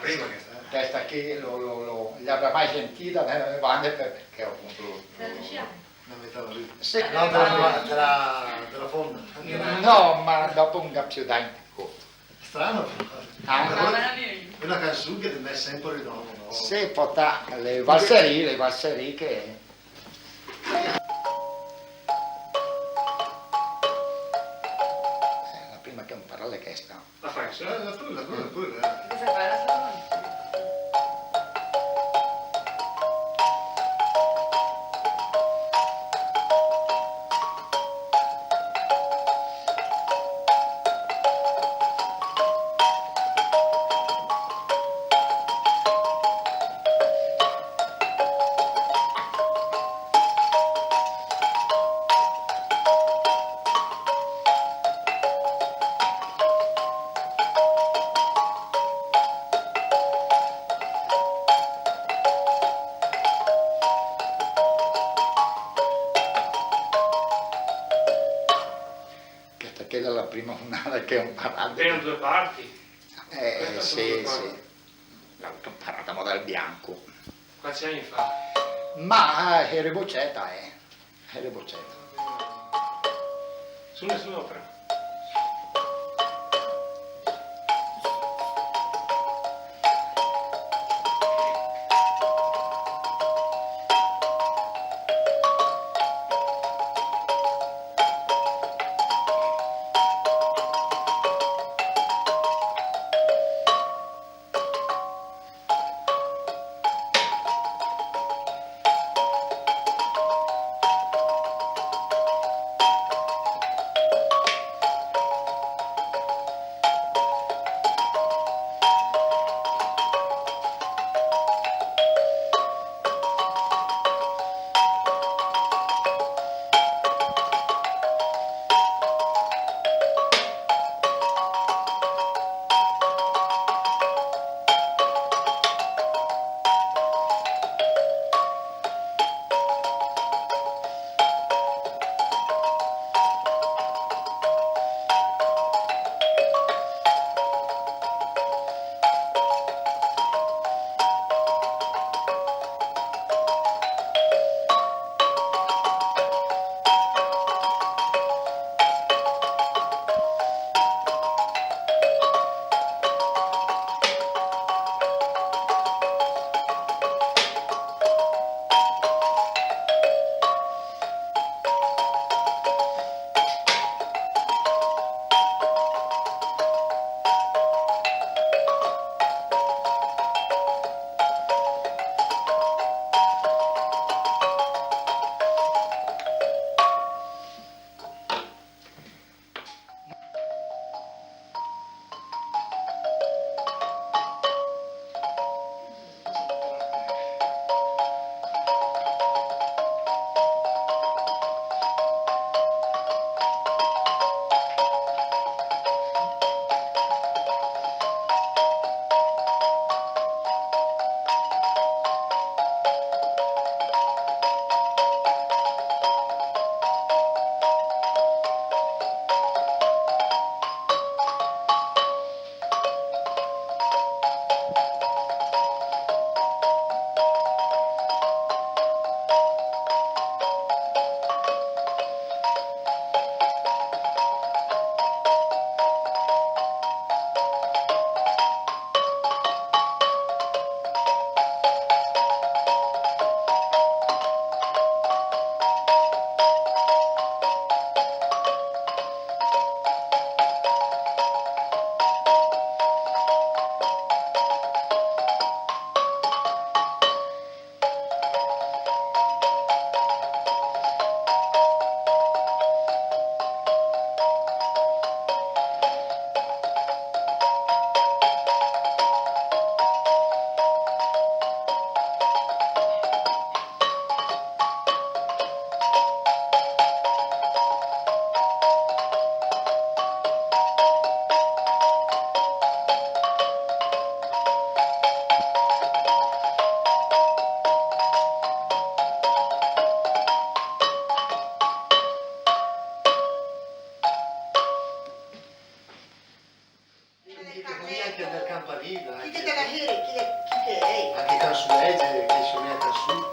prima che questa qui l'avrà mai sentita nelle bande perché ho avuto... la metà lì. Sì, No, della fonda. no, ma dopo un più tempo. Strano. Una canzone che mi è sempre ridono. No? Se porta le valserie che... la prima che impara è questa. La fai? Quella. Cosa fai la seconda? Quella è la prima unale che ho imparato. Erano due parti. Sì. L'ho imparata a modello bianco. Quanti anni fa? Ma era boccetta, era boccetta. Su e sopra. qui anche nel campanile, Chi che deve dire, chi che è? anche can su legge, che si mette su.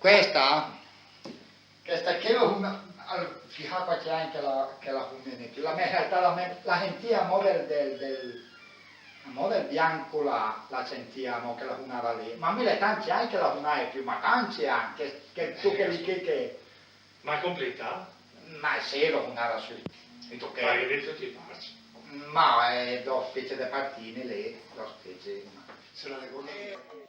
Questa che fijapa c'è anche la community, la sentia model model bianco la sentiamo che la funava lì, ma me le tanti anche la funai più, ma tanti anche, che tu che li che Ma è completa? ma se lo funava su, e tu Ma hai che, detto ti faccio. ma è do specie di partine lì, do specie, Se la ricordo.